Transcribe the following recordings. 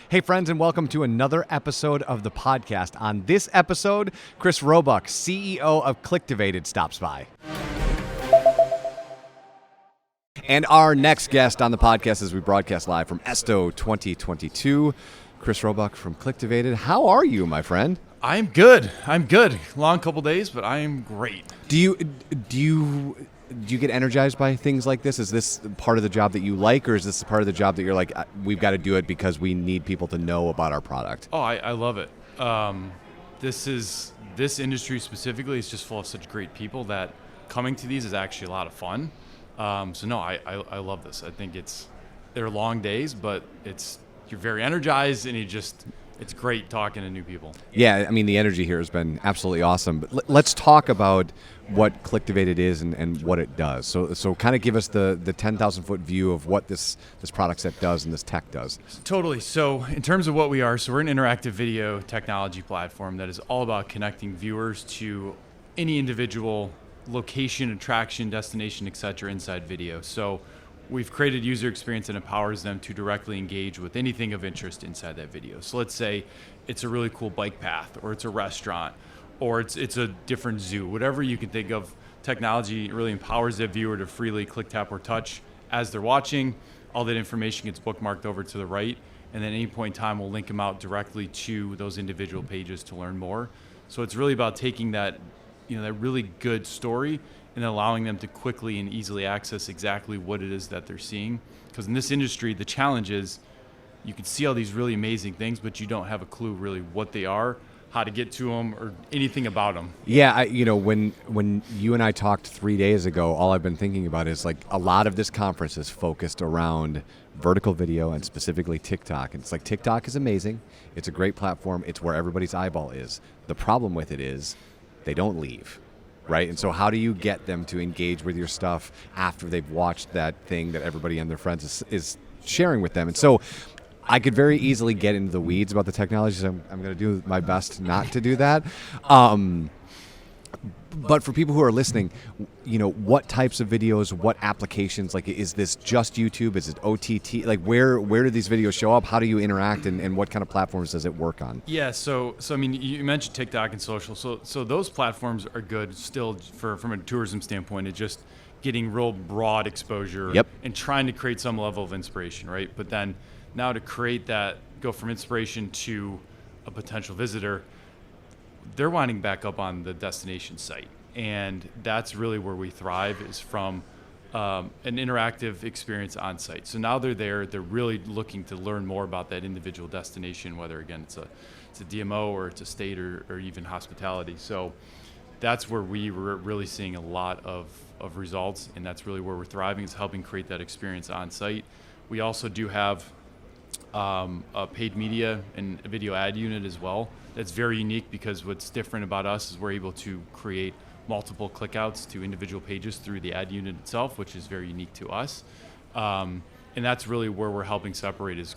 Hey, friends, and welcome to another episode of the podcast. On this episode, Chris Roebuck, CEO of Clicktivated, stops by. And our next guest on the podcast as we broadcast live from ESTO 2022, Chris Roebuck from Clicktivated. How are you, my friend? I'm good. Long couple days, but I am great. Do you get energized by things like this? Is this part of the job that you like, or is this part of the job that you're like, we've got to do it because we need people to know about our product? Oh, I love it. This industry specifically is just full of such great people that coming to these is actually a lot of fun. I love this. I think they're long days, but you're very energized, and it's great talking to new people. Yeah, I mean, the energy here has been absolutely awesome. But let's talk about what Clicktivated is and what it does. So kind of give us the 10,000-foot view of what this product set does and this tech does. Totally. So in terms of what we are, we're an interactive video technology platform that is all about connecting viewers to any individual location, attraction, destination, etc. inside video. So we've created user experience that empowers them to directly engage with anything of interest inside that video. So let's say it's a really cool bike path, or it's a restaurant, or it's a different zoo. Whatever you can think of, technology really empowers that viewer to freely click, tap, or touch as they're watching. All that information gets bookmarked over to the right, and then at any point in time, we'll link them out directly to those individual pages to learn more. So it's really about taking that really good story and allowing them to quickly and easily access exactly what it is that they're seeing. Because in this industry, the challenge is you can see all these really amazing things, but you don't have a clue really what they are, how to get to them, or anything about them. Yeah, when you and I talked 3 days ago, all I've been thinking about is like a lot of this conference is focused around vertical video and specifically TikTok. And it's like TikTok is amazing. It's a great platform. It's where everybody's eyeball is. The problem with it is they don't leave. Right? And so how do you get them to engage with your stuff after they've watched that thing that everybody and their friends is sharing with them? And so I could very easily get into the weeds about the technology, so I'm going to do my best not to do that. But for people who are listening, what types of videos, what applications, like is this just YouTube? Is it OTT? Like where do these videos show up? How do you interact, and what kind of platforms does it work on? Yeah, so I mean, you mentioned TikTok and social. So those platforms are good still from a tourism standpoint. It's just getting real broad exposure. Yep. And trying to create some level of inspiration, right? But then now to create that, go from inspiration to a potential visitor, they're winding back up on the destination site. And that's really where we thrive, is from an interactive experience on site. So now they're really looking to learn more about that individual destination, whether again it's a DMO or it's a state or even hospitality. So that's where we were really seeing a lot of results, and that's really where we're thriving, is helping create that experience on site. We also do have a paid media and a video ad unit as well. That's very unique, because what's different about us is we're able to create multiple clickouts to individual pages through the ad unit itself, which is very unique to us. And that's really where we're helping separate, is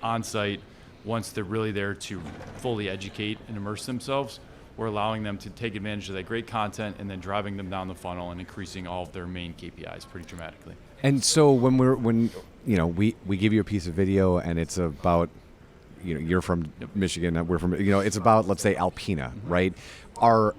on site. Once they're really there to fully educate and immerse themselves, we're allowing them to take advantage of that great content and then driving them down the funnel and increasing all of their main KPIs pretty dramatically. And so when we give you a piece of video and it's about, you're from Michigan, we're from, it's about, let's say, Alpena, right? Are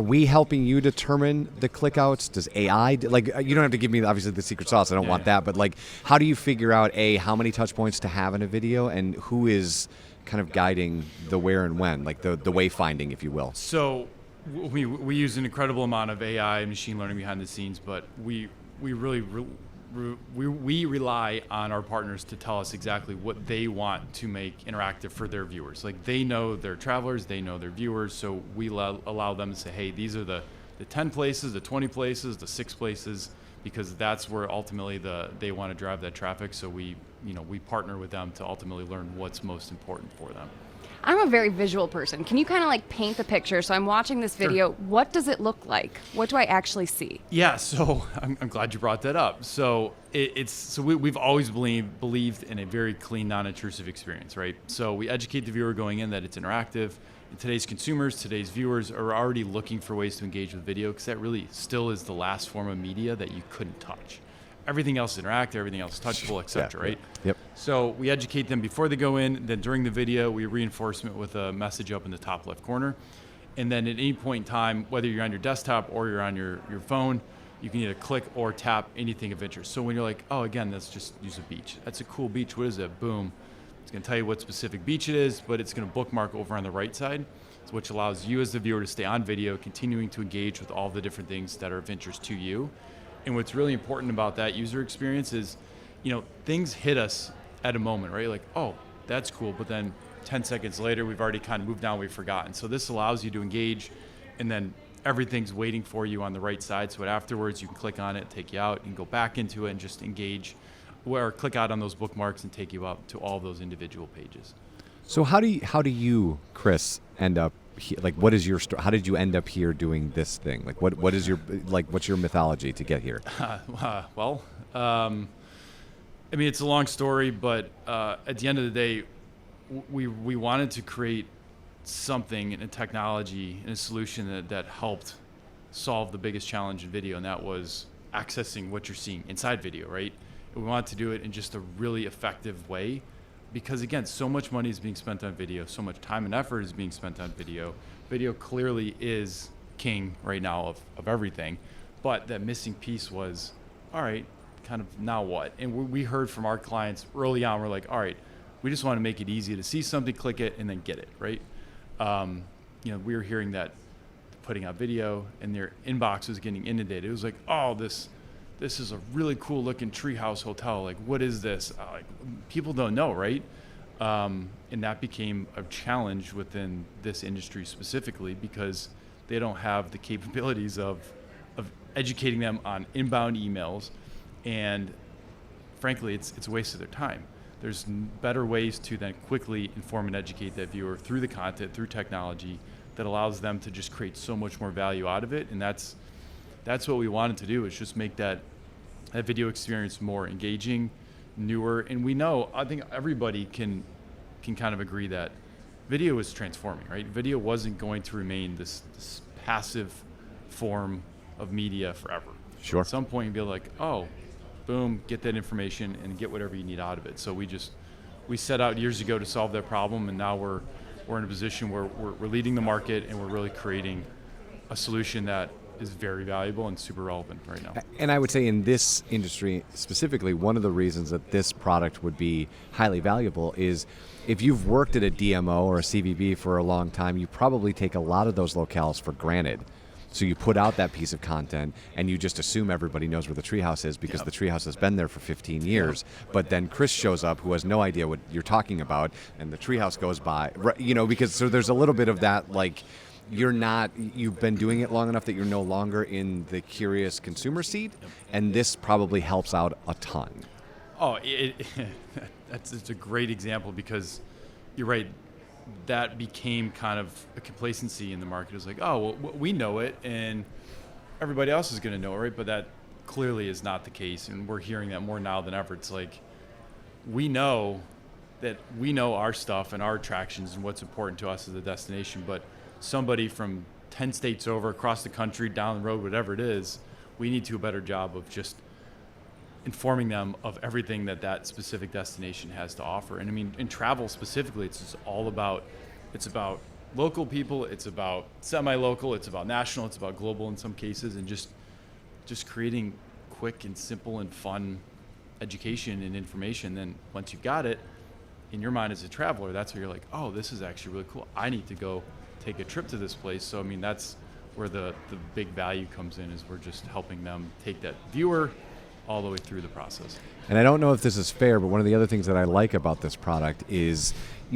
we helping you determine the clickouts? Does AI, you don't have to give me obviously the secret sauce, I don't want that, but how do you figure out how many touch points to have in a video, and who is kind of guiding the where and when, like the wayfinding, if you will? So we use an incredible amount of AI and machine learning behind the scenes, but we really we rely on our partners to tell us exactly what they want to make interactive for their viewers. Like, they know their travelers, they know their viewers, so we allow them to say, hey, these are the 10 places, the 20 places, the 6 places, because that's where ultimately they want to drive that traffic. So we partner with them to ultimately learn what's most important for them. I'm a very visual person. Can you kind of paint the picture? So I'm watching this video. Sure. What does it look like? What do I actually see? Yeah, so I'm glad you brought that up. So we've always believed in a very clean, non-intrusive experience, right? So we educate the viewer going in that it's interactive. And today's consumers, today's viewers are already looking for ways to engage with video, because that really still is the last form of media that you couldn't touch. everything else is interactive, everything else is touchable, etc. Yeah. Right? Yep. So we educate them before they go in. Then during the video, we reinforcement with a message up in the top left corner. And then at any point in time, whether you're on your desktop or you're on your phone, you can either click or tap anything of interest. So when you're like, oh, again, let's just use a beach. That's a cool beach. What is it? Boom. It's going to tell you what specific beach it is, but it's going to bookmark over on the right side, which allows you as the viewer to stay on video, continuing to engage with all the different things that are of interest to you. And what's really important about that user experience is, things hit us at a moment, right? Like, oh, that's cool. But then 10 seconds later, we've already kind of moved on, we've forgotten. So this allows you to engage, and then everything's waiting for you on the right side. So afterwards, you can click on it, take you out, you can go back into it and just engage, or click out on those bookmarks and take you up to all those individual pages. So how do you, Chris, end up like, what is your how did you end up here doing this thing? Like, what is your, like, what's your mythology to get here? Well, it's a long story, but at the end of the day, we wanted to create something in a technology and a solution that helped solve the biggest challenge in video, and that was accessing what you're seeing inside video, right? And we wanted to do it in just a really effective way, because again, so much money is being spent on video, so much time and effort is being spent on video. Video clearly is king right now of everything, but that missing piece was, all right, kind of now what? And we heard from our clients early on, we're like, all right, we just want to make it easy to see something, click it, and then get it, right? We were hearing that putting out video and their inbox was getting inundated. It was like, oh, this is a really cool looking treehouse hotel. Like, what is this? Like, people don't know, right? And that became a challenge within this industry specifically, because they don't have the capabilities of educating them on inbound emails, and frankly, it's a waste of their time. There's better ways to then quickly inform and educate that viewer through the content, through technology, that allows them to just create so much more value out of it. And that's what we wanted to do, is just make that video experience more engaging, newer. And we know, I think everybody can kind of agree that video is transforming, right? Video wasn't going to remain this passive form of media forever. Sure. At some point, you'd be like, oh, boom, get that information and get whatever you need out of it. So we set out years ago to solve that problem, and now we're in a position where we're leading the market, and we're really creating a solution that is very valuable and super relevant right now. And I would say in this industry specifically, one of the reasons that this product would be highly valuable is if you've worked at a DMO or a CVB for a long time, you probably take a lot of those locales for granted. So you put out that piece of content and you just assume everybody knows where the treehouse is because the treehouse has been there for 15 years. But then Chris shows up who has no idea what you're talking about, and the treehouse goes by, because so there's a little bit of that, like, you've been doing it long enough that you're no longer in the curious consumer seat, and this probably helps out a ton. Oh, it's a great example, because you're right. That became kind of a complacency in the market. It was like, oh, well, we know it, and everybody else is going to know it, right? But that clearly is not the case, and we're hearing that more now than ever. It's like, we know our stuff and our attractions and what's important to us as a destination, but somebody from 10 states over, across the country, down the road, whatever it is, we need to do a better job of just informing them of everything that specific destination has to offer. And I mean, in travel specifically, it's about local people, it's about semi-local, it's about national, it's about global in some cases, and just creating quick and simple and fun education and information. Then once you've got it, in your mind as a traveler, that's where you're like, oh, this is actually really cool. I need to go take a trip to this place. So I mean, that's where the big value comes in, is we're just helping them take that viewer all the way through the process. And I don't know if this is fair, but one of the other things that I like about this product is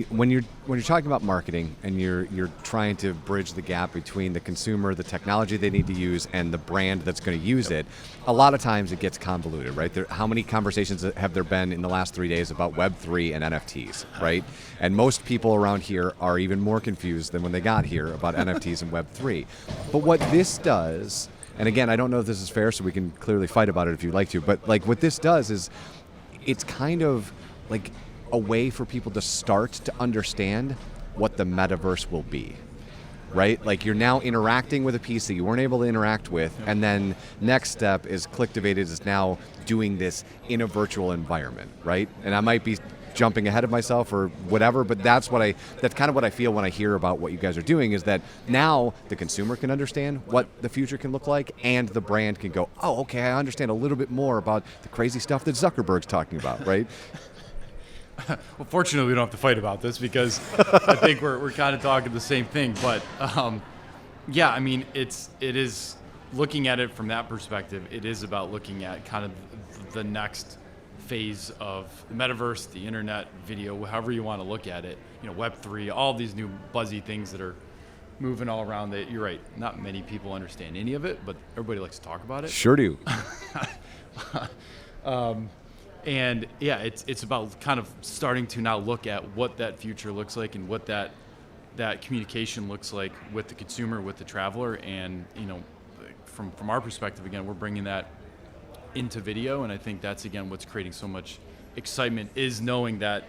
when you're talking about marketing and you're trying to bridge the gap between the consumer, the technology they need to use, and the brand that's going to use it, a lot of times it gets convoluted, right? How many conversations have there been in the last 3 days about Web3 and NFTs, right? And most people around here are even more confused than when they got here about NFTs and Web3. But what this does, and again, I don't know if this is fair, so we can clearly fight about it if you'd like to, but like what this does is it's kind of like a way for people to start to understand what the metaverse will be. right? Like you're now interacting with a piece that you weren't able to interact with, and then next step is Clicktivated is now doing this in a virtual environment, right? And I might be jumping ahead of myself or whatever, but that's kind of what I feel when I hear about what you guys are doing, is that now the consumer can understand what the future can look like, and the brand can go, oh, okay, I understand a little bit more about the crazy stuff that Zuckerberg's talking about, right? Well, fortunately, we don't have to fight about this because I think we're kind of talking the same thing. But yeah, I mean, it is looking at it from that perspective. It is about looking at kind of the next phase of the metaverse, the internet, video, however you want to look at it. You know, Web3, all these new buzzy things that are moving all around. That you're right. Not many people understand any of it, but everybody likes to talk about it. Sure do. And yeah, it's about kind of starting to now look at what that future looks like and what that communication looks like with the consumer, with the traveler. And you know, from our perspective, again, we're bringing that into video, and I think that's again what's creating so much excitement, is knowing that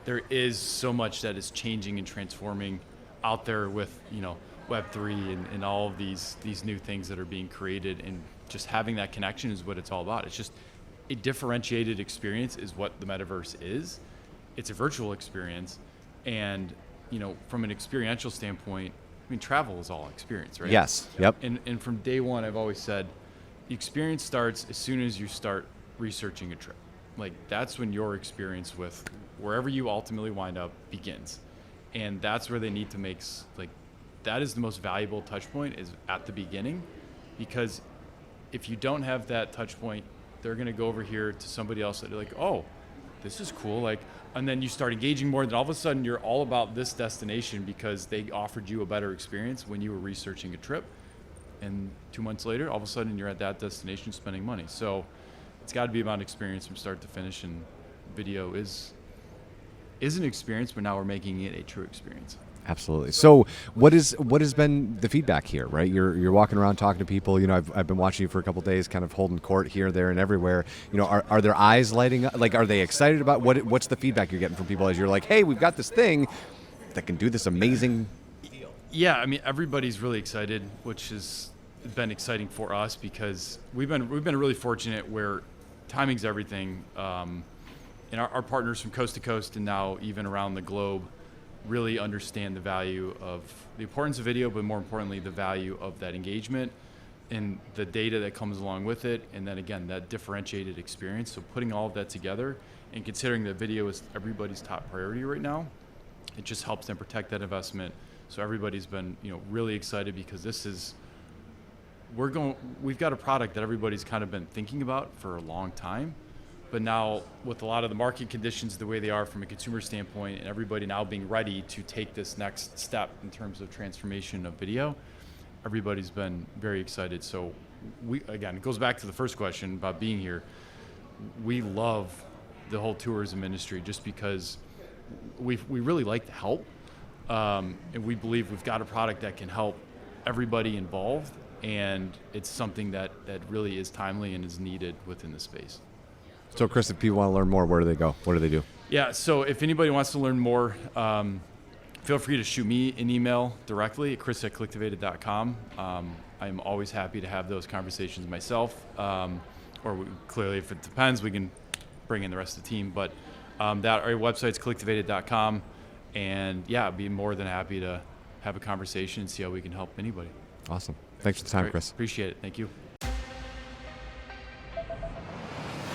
there is so much that is changing and transforming out there with, you know, Web3 and all of these new things that are being created, and just having that connection is what it's all about. It's just a differentiated experience is what the metaverse is. It's a virtual experience, and you know, from an experiential standpoint, I mean, travel is all experience, right? Yes. Yep. And from day one, I've always said, the experience starts as soon as you start researching a trip. Like, that's when your experience with wherever you ultimately wind up begins. And that's where they need to make, like, that is the most valuable touch point, is at the beginning. Because if you don't have that touch point, they're going to go over here to somebody else that are like, oh, this is cool. Like, and then you start engaging more, and all of a sudden you're all about this destination because they offered you a better experience when you were researching a trip. And 2 months later, all of a sudden you're at that destination spending money. So it's got to be about experience from start to finish, and video is an experience, but now we're making it a true experience. Absolutely. So what has been the feedback here, right? You're walking around talking to people. You know, I've been watching you for a couple of days, kind of holding court here, there, and everywhere. You know, are their eyes lighting up? Like, are they excited about what's the feedback you're getting from people as you're like, hey, we've got this thing that can do this amazing. Yeah, I mean, everybody's really excited, which has been exciting for us because we've been really fortunate where timing's everything, and our partners from coast to coast and now even around the globe really understand the value of the importance of video, but more importantly, the value of that engagement and the data that comes along with it, and then again, that differentiated experience. So putting all of that together and considering that video is everybody's top priority right now, it just helps them protect that investment. So everybody's been, you know, really excited because this is, we've got a product that everybody's kind of been thinking about for a long time. But now, with a lot of the market conditions the way they are from a consumer standpoint, and everybody now being ready to take this next step in terms of transformation of video, everybody's been very excited. So again, it goes back to the first question about being here. We love the whole tourism industry just because we really like to help. And we believe we've got a product that can help everybody involved, and it's something that really is timely and is needed within the space. So, Chris, if people want to learn more, where do they go? What do they do? Yeah, so if anybody wants to learn more, feel free to shoot me an email directly at chris@clicktivated.com. I'm always happy to have those conversations myself, clearly, if it depends, we can bring in the rest of the team. But our website's clicktivated.com, and yeah, I'd be more than happy to have a conversation and see how we can help anybody. Awesome. Thanks for the time, Great. Chris. Appreciate it. Thank you.